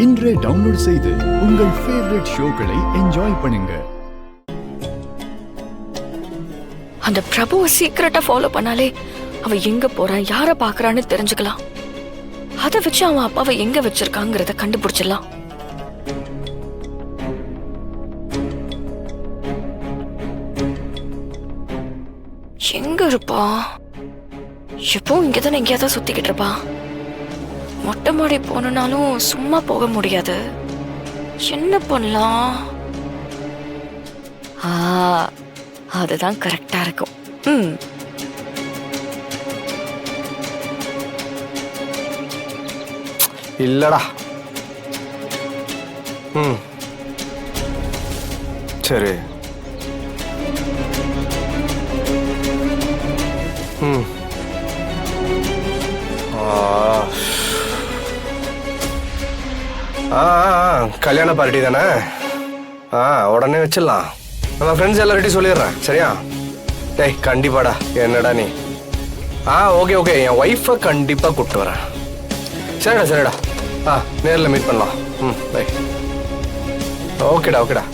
இன்றே டவுன்லோட் செய்து உங்கள் ஃபேவரட் ஷோக்களை என்ஜாய் பண்ணுங்க. அந்த பிரபுவை சீக்கிரட்டா ஃபாலோ பண்ணாலே அவ எங்க போறா யார பாக்குறான்னு தெரிஞ்சுக்கலாம். அதை வச்சு அவன் அப்பாவை எங்க வச்சிருக்காங்கிறத கண்டுபிடிச்சிடலாம். எங்க இருப்பா? எப்போ இங்கதானே எங்கேயாதான் சுத்திக்கிட்டு இருப்பா. மொட்டை மாடி போனாலும் சும்மா போக முடியாது. என்ன பண்ணலாம்? அதுதான் கரெக்டா இருக்கும். இல்லடா. சரி. கல்யாண பார்ட்டி தானே? உடனே வச்சிடலாம். நம்ம ஃப்ரெண்ட்ஸ் எல்லார்ட்டையும் சொல்லிடுறேன். சரியா? டேய் கண்டிப்பாடா. என்னடா நீ? ஓகே ஓகே, என் ஒய்ஃபை கண்டிப்பாக கூப்பிட்டு வரேன். சரிடா சரிடா. நேரில் மீட் பண்ணலாம். பை. ஓகேடா ஓகேடா.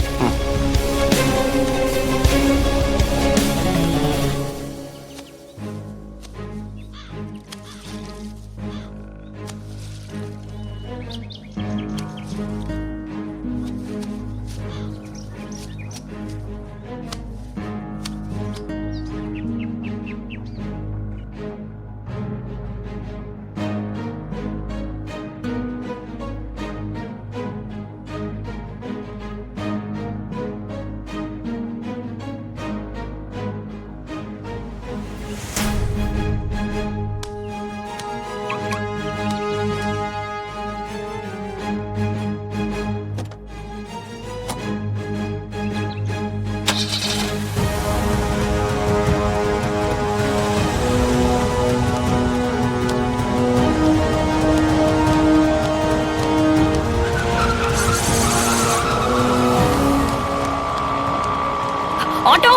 ஆட்டோ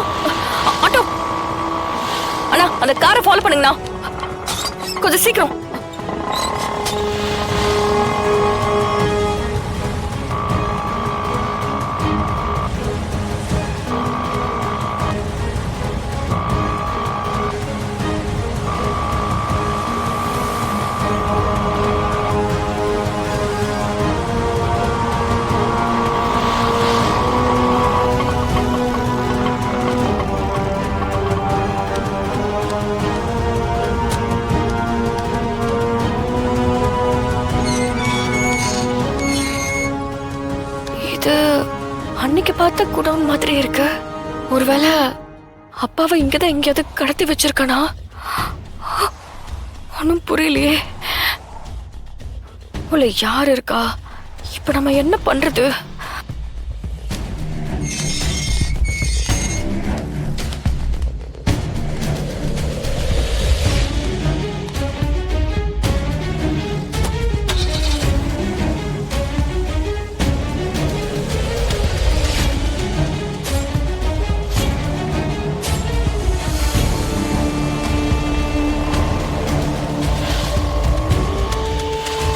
ஆட்டோ அண்ணா, அந்த காரை ஃபாலோ பண்ணுங்கண்ணா, கொஞ்சம் சீக்கிரம். அன்னைக்கு பார்த்த குடவுன் மாதிரி இருக்கு. ஒருவேளை அப்பாவை இங்கதான் எங்கேயாவது கடத்தி வச்சிருக்கானா? ஒன்னும் புரியலையே. உள்ள யார் இருக்கா? இப்ப நம்ம என்ன பண்றது?